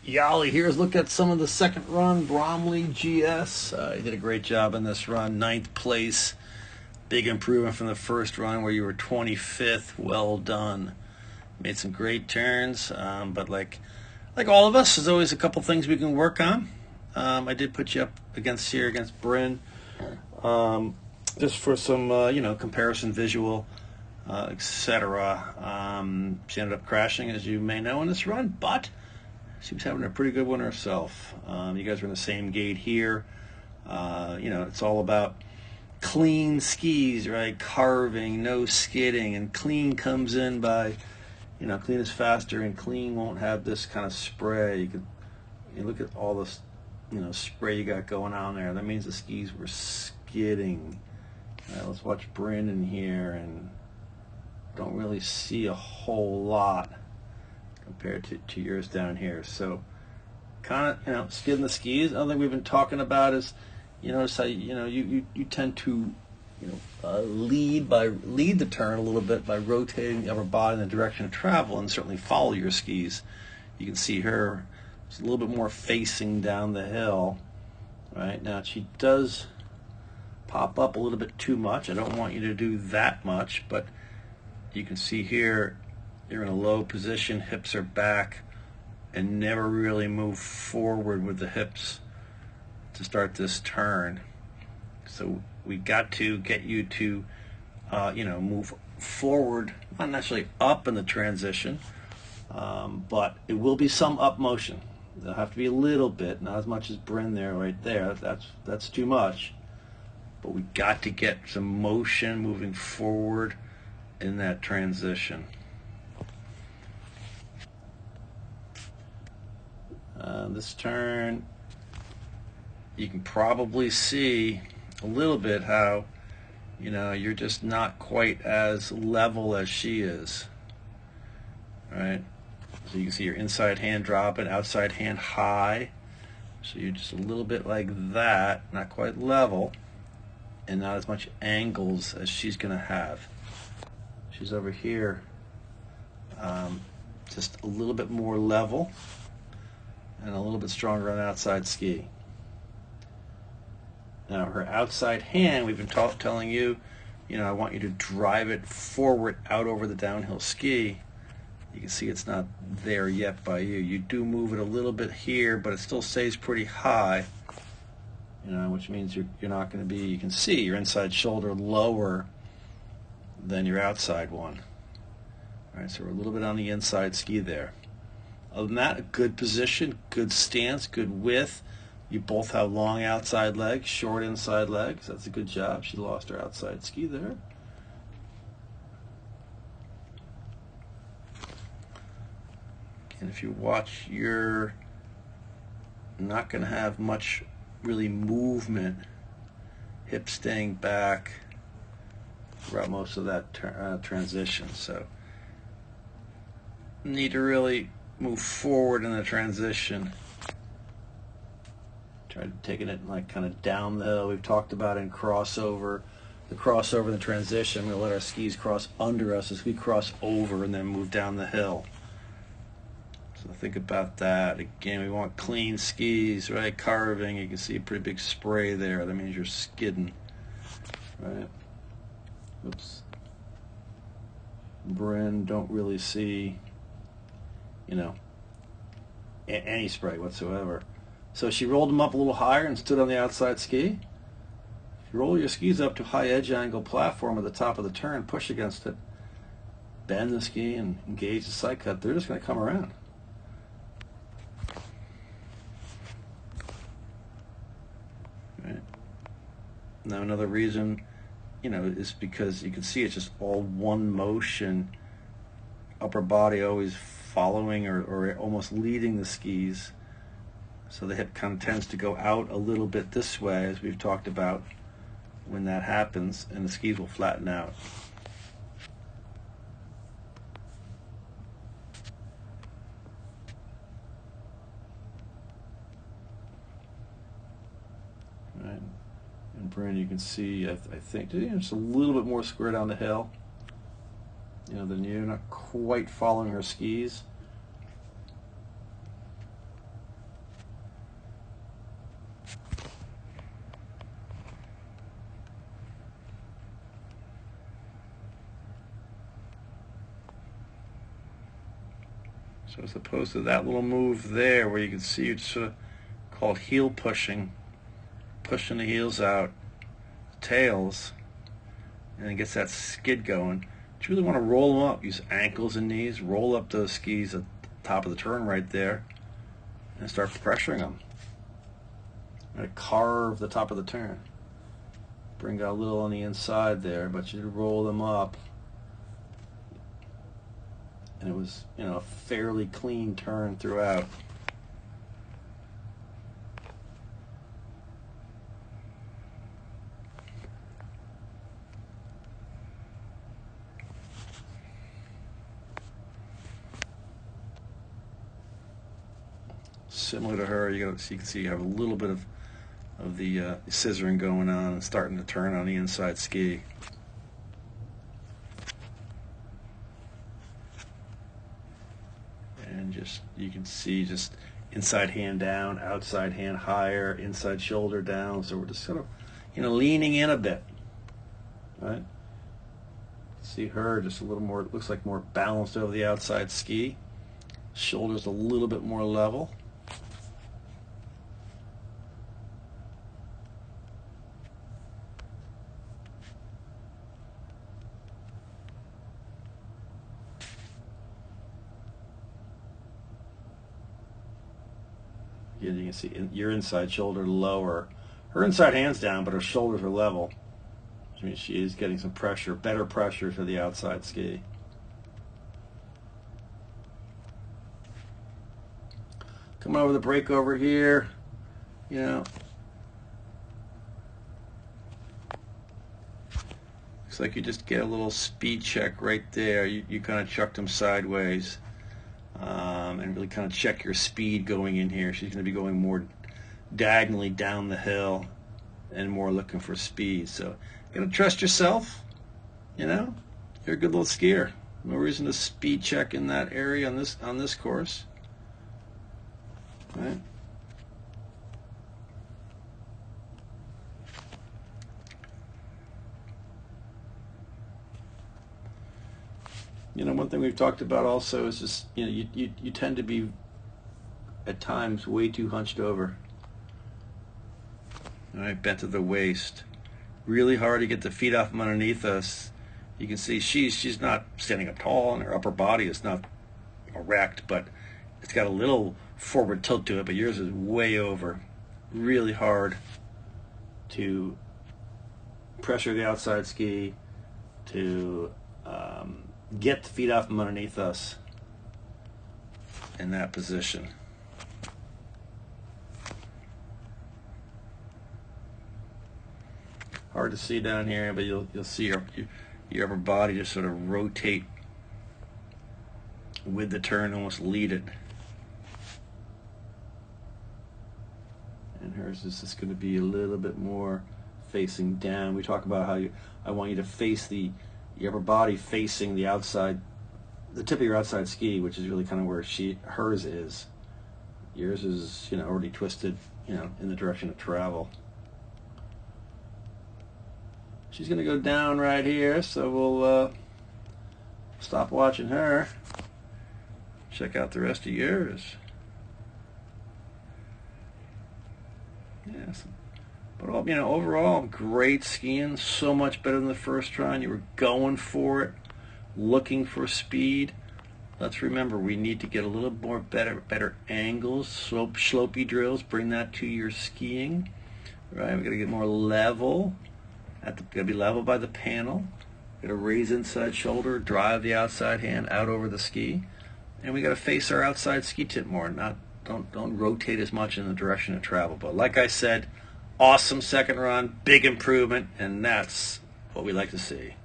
Yahli here is look at some of the second run, Bromley GS. You did a great job in this run, ninth place. Big improvement from the first run where you were 25th. Well done. Made some great turns, but like all of us, there's always a couple things we can work on. I did put you up against Bryn, just for some comparison visual, etc. She ended up crashing, as you may know, in this run, but she was having a pretty good one herself. You guys were in the same gate here. It's all about clean skis, right? Carving, no skidding, and clean comes in by, clean is faster, and clean won't have this kind of spray. You look at all this, spray you got going on there. That means the skis were skidding. All right, let's watch Brandon here, and don't really see a whole lot compared to yours down here. So kind of skidding the skis. Another thing we've been talking about is notice how you tend to lead the turn a little bit by rotating the upper body in the direction of travel, and certainly follow your skis. You can see her a little bit more facing down the hill. Right now she does pop up a little bit too much. I don't want you to do that much, but you can see here you're in a low position, hips are back, and never really move forward with the hips to start this turn. So we got to get you to move forward, not necessarily up in the transition, but it will be some up motion. There'll have to be a little bit, not as much as Bryn there, right there. That's too much. But we got to get some motion moving forward in that transition. This turn, you can probably see a little bit how you're just not quite as level as she is, right? So you can see your inside hand dropping, outside hand high, so you're just a little bit like that, not quite level, and not as much angles as she's gonna have. She's over here, just a little bit more level and a little bit stronger on the outside ski. Now her outside hand, we've been telling you, I want you to drive it forward out over the downhill ski. You can see it's not there yet by you. You do move it a little bit here, but it still stays pretty high, which means you're not going to be, you can see your inside shoulder lower than your outside one. All right, so we're a little bit on the inside ski there. Other than that, a good position, good stance, good width. You both have long outside legs, short inside legs. That's a good job. She lost her outside ski there. And if you watch, you're not going to have much really movement, hips staying back throughout most of that transition. So need to really move forward in the transition. Try taking it like kind of down the hill. We've talked about in crossover, the crossover and the transition. We're going to let our skis cross under us as we cross over and then move down the hill. So think about that. Again, we want clean skis, right? Carving, you can see a pretty big spray there. That means you're skidding, right? Oops. Bryn, don't really see, any spray whatsoever. So she rolled them up a little higher and stood on the outside ski. If you roll your skis up to high edge angle platform at the top of the turn, push against it, bend the ski and engage the side cut, they're just going to come around. Right. Now another reason, is because you can see it's just all one motion, upper body always following or almost leading the skis. So the hip kind of tends to go out a little bit this way, as we've talked about when that happens, and the skis will flatten out. Right. And Bryn, you can see, I think, just a little bit more square down the hill, than you. Not quite following her skis. So as opposed to that little move there where you can see it's sort of called heel pushing, pushing the heels out, tails, and it gets that skid going. You really want to roll them up. Use ankles and knees. Roll up those skis at the top of the turn right there and start pressuring them. And carve the top of the turn. Bring out a little on the inside there, but you roll them up. And it was, a fairly clean turn throughout. Similar to her, you can see you have a little bit of the scissoring going on and starting to turn on the inside ski. And you can see just inside hand down, outside hand higher, inside shoulder down. So we're just sort of, leaning in a bit, right? See her just a little more, it looks like more balanced over the outside ski. Shoulders a little bit more level. You can see your inside shoulder lower. Her inside hand's down, but her shoulders are level. I mean, she is getting some pressure, better pressure to the outside ski. Coming over the break over here, looks like you just get a little speed check right there. You kind of chucked them sideways. And really kind of check your speed going in here. She's going to be going more diagonally down the hill and more looking for speed. So you got to trust yourself. You're a good little skier. No reason to speed check in that area on this course. All right. One thing we've talked about also is just, you tend to be, at times, way too hunched over. All right, bent to the waist. Really hard to get the feet off from underneath us. You can see she's not standing up tall, and her upper body is not erect, but it's got a little forward tilt to it, but yours is way over. Really hard to pressure the outside ski, to get the feet off from underneath us in that position. Hard to see down here, but you'll see your upper body just sort of rotate with the turn, almost lead it. And hers is just going to be a little bit more facing down. We talk about how I want you to face your upper body facing the outside, the tip of your outside ski, which is really kind of where hers is. Yours is, already twisted, in the direction of travel. She's going to go down right here, so we'll stop watching her. Check out the rest of yours. Yes. But overall, great skiing. So much better than the first round. You were going for it, looking for speed. Let's remember, we need to get a little more better angles, slopey drills. Bring that to your skiing. Right, we got to get more level. Got to be level by the panel. Got to raise inside shoulder, drive the outside hand out over the ski, and we got to face our outside ski tip more. Don't rotate as much in the direction of travel. But like I said, awesome second run, big improvement, and that's what we like to see.